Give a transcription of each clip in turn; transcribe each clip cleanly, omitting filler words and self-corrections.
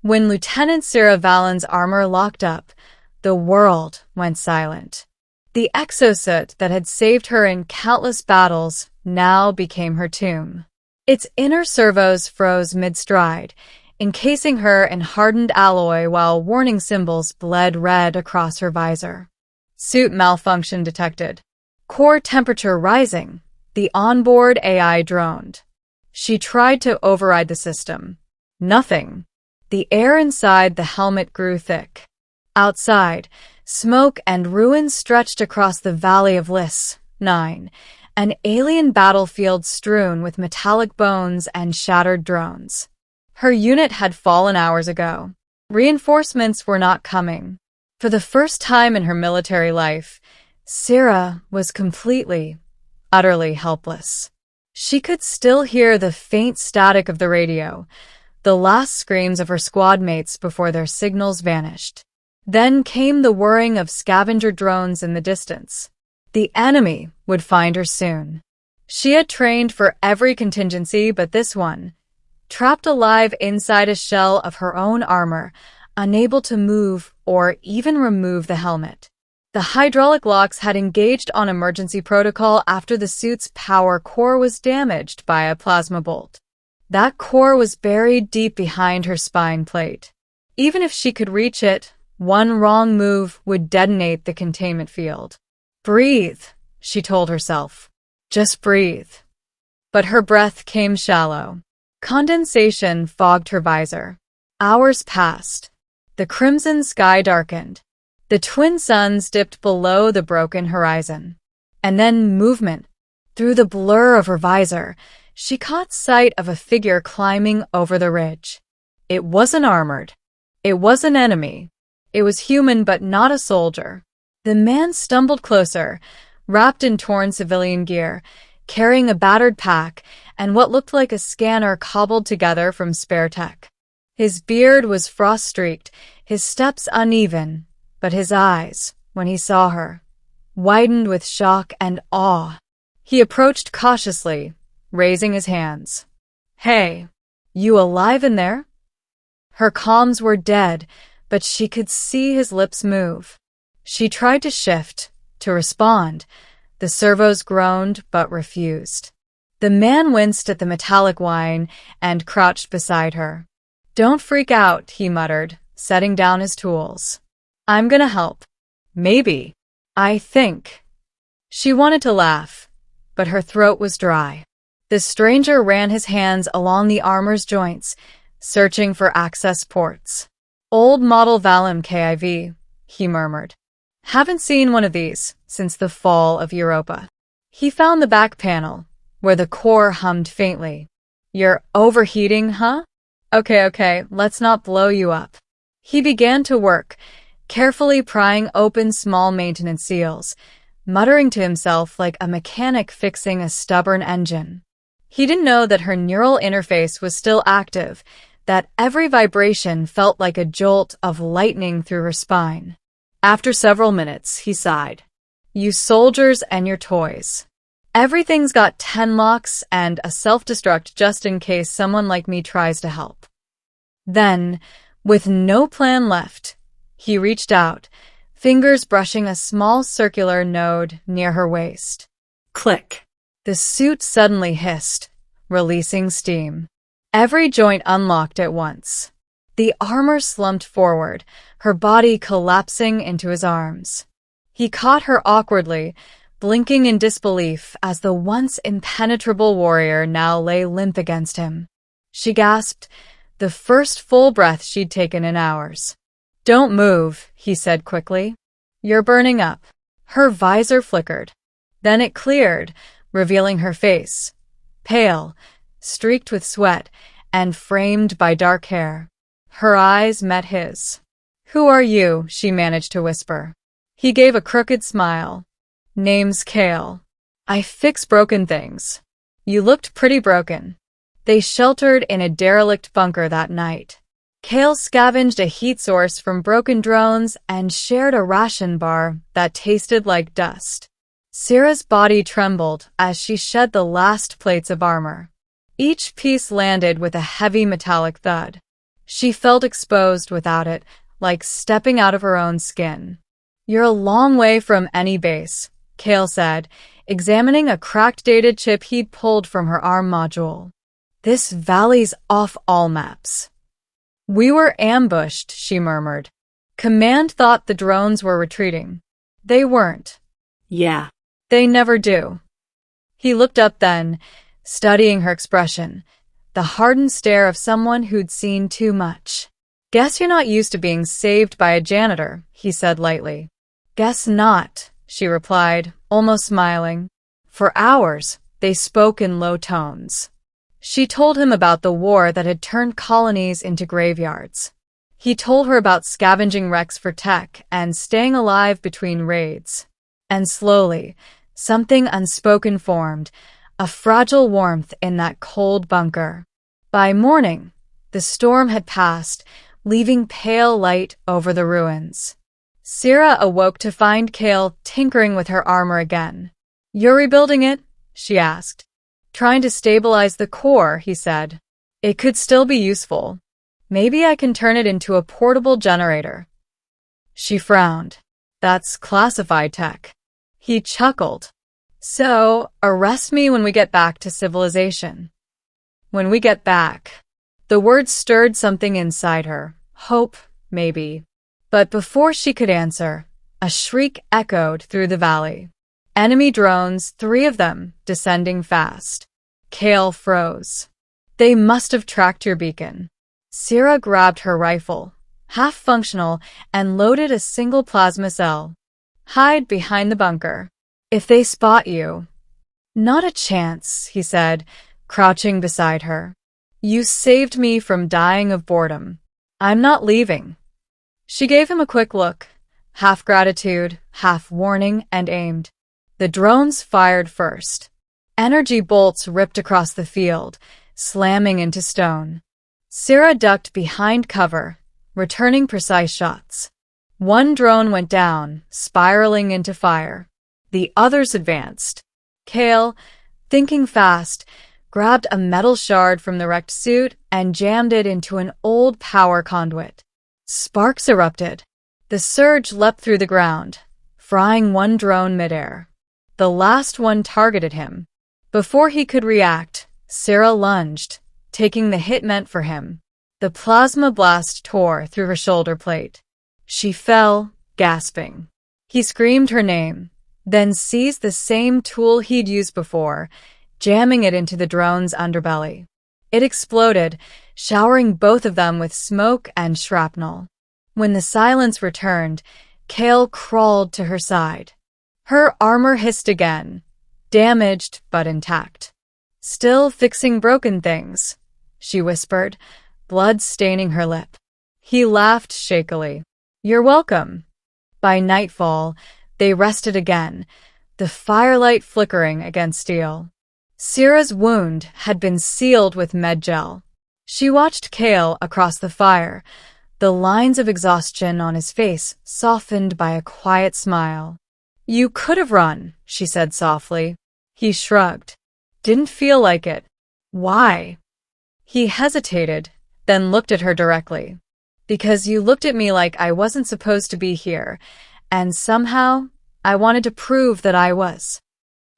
When Lieutenant Sarah Vallen's armor locked up, the world went silent. The exosuit that had saved her in countless battles now became her tomb. Its inner servos froze mid-stride, encasing her in hardened alloy while warning symbols bled red across her visor. Suit malfunction detected. Core temperature rising. The onboard AI droned. She tried to override the system. Nothing. The air inside the helmet grew thick. Outside, smoke and ruins stretched across the Valley of Lys, 9, an alien battlefield strewn with metallic bones and shattered drones. Her unit had fallen hours ago. Reinforcements were not coming. For the first time in her military life, Sarah was completely, utterly helpless. She could still hear the faint static of the radio, the last screams of her squad mates before their signals vanished. Then came the whirring of scavenger drones in the distance. The enemy would find her soon. She had trained for every contingency but this one. Trapped alive inside a shell of her own armor, unable to move or even remove the helmet. The hydraulic locks had engaged on emergency protocol after the suit's power core was damaged by a plasma bolt. That core was buried deep behind her spine plate. Even if she could reach it, one wrong move would detonate the containment field. Breathe, she told herself. Just breathe. But her breath came shallow. Condensation fogged her visor. Hours passed. The crimson sky darkened. The twin suns dipped below the broken horizon. And then movement. Through the blur of her visor, she caught sight of a figure climbing over the ridge. It wasn't armored. It was an enemy. It was human but not a soldier. The man stumbled closer, wrapped in torn civilian gear, carrying a battered pack and what looked like a scanner cobbled together from spare tech. His beard was frost-streaked, his steps uneven, but his eyes, when he saw her, widened with shock and awe. He approached cautiously, raising his hands. "Hey, you alive in there?" Her comms were dead, but she could see his lips move. She tried to shift, to respond. The servos groaned but refused. The man winced at the metallic whine and crouched beside her. "Don't freak out," he muttered, setting down his tools. "I'm gonna help. Maybe. I think." She wanted to laugh, but her throat was dry. The stranger ran his hands along the armor's joints, searching for access ports. "Old model Valem KIV," he murmured. "Haven't seen one of these since the fall of Europa." He found the back panel, where the core hummed faintly. "You're overheating, huh? Okay, let's not blow you up." He began to work, carefully prying open small maintenance seals, muttering to himself like a mechanic fixing a stubborn engine. He didn't know that her neural interface was still active, that every vibration felt like a jolt of lightning through her spine. After several minutes, he sighed. "You soldiers and your toys. Everything's got 10 locks and a self-destruct just in case someone like me tries to help." Then, with no plan left, he reached out, fingers brushing a small circular node near her waist. Click. The suit suddenly hissed, releasing steam. Every joint unlocked at once. The armor slumped forward, her body collapsing into his arms. He caught her awkwardly, blinking in disbelief as the once impenetrable warrior now lay limp against him. She gasped, the first full breath she'd taken in hours. "Don't move," he said quickly. "You're burning up." Her visor flickered. Then it cleared, revealing her face. Pale, streaked with sweat, and framed by dark hair. Her eyes met his. "Who are you?" she managed to whisper. He gave a crooked smile. "Name's Kale. I fix broken things." "You looked pretty broken." They sheltered in a derelict bunker that night. Kale scavenged a heat source from broken drones and shared a ration bar that tasted like dust. Sarah's body trembled as she shed the last plates of armor. Each piece landed with a heavy metallic thud. She felt exposed without it, like stepping out of her own skin. "You're a long way from any base," Kale said, examining a cracked dated chip he'd pulled from her arm module. "This valley's off all maps." "We were ambushed," she murmured. "Command thought the drones were retreating." "They weren't." "Yeah. "They never do." He looked up then, studying her expression, the hardened stare of someone who'd seen too much. "Guess you're not used to being saved by a janitor," he said lightly. "Guess not," she replied, almost smiling. For hours, they spoke in low tones. She told him about the war that had turned colonies into graveyards. He told her about scavenging wrecks for tech and staying alive between raids. And slowly, something unspoken formed, a fragile warmth in that cold bunker. By morning, the storm had passed, leaving pale light over the ruins. Sierra awoke to find Kale tinkering with her armor again. "You're rebuilding it?" she asked. "Trying to stabilize the core," he said. "It could still be useful. Maybe I can turn it into a portable generator." She frowned. "That's classified tech." He chuckled. "So, arrest me when we get back to civilization." When we get back. The word stirred something inside her. Hope, maybe. But before she could answer, a shriek echoed through the valley. Enemy drones, 3 of them, descending fast. Kale froze. "They must have tracked your beacon." Sierra grabbed her rifle, half-functional, and loaded a single plasma cell. "Hide behind the bunker. If they spot you." "Not a chance," he said, crouching beside her. "You saved me from dying of boredom. I'm not leaving." She gave him a quick look, half gratitude, half warning, and aimed. The drones fired first. Energy bolts ripped across the field, slamming into stone. Sierra ducked behind cover, returning precise shots. One drone went down, spiraling into fire. The others advanced. Kale, thinking fast, grabbed a metal shard from the wrecked suit and jammed it into an old power conduit. Sparks erupted. The surge leapt through the ground, frying one drone midair. The last one targeted him. Before he could react, Sierra lunged, taking the hit meant for him. The plasma blast tore through her shoulder plate. She fell, gasping. He screamed her name, then seized the same tool he'd used before, jamming it into the drone's underbelly. It exploded, showering both of them with smoke and shrapnel. When the silence returned, Kale crawled to her side. Her armor hissed again, damaged but intact. "Still fixing broken things," she whispered, blood staining her lip. He laughed shakily. "You're welcome." By nightfall, they rested again, the firelight flickering against steel. Sierra's wound had been sealed with medgel. She watched Kale across the fire, the lines of exhaustion on his face softened by a quiet smile. "You could have run," she said softly. He shrugged. "Didn't feel like it." "Why?" He hesitated, then looked at her directly. "Because you looked at me like I wasn't supposed to be here, and somehow I wanted to prove that I was."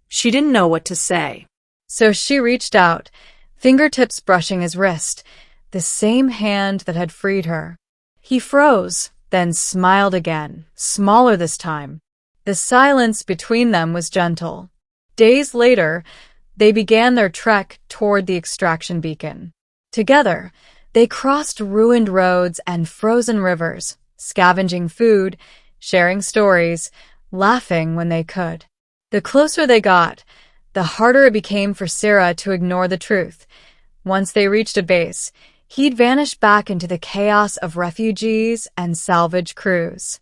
She didn't know what to say. So she reached out, fingertips brushing his wrist, the same hand that had freed her. He froze, then smiled again, smaller this time. The silence between them was gentle. Days later, they began their trek toward the extraction beacon. Together, they crossed ruined roads and frozen rivers, scavenging food, sharing stories, laughing when they could. The closer they got, the harder it became for Sierra to ignore the truth. Once they reached a base, he'd vanished back into the chaos of refugees and salvage crews.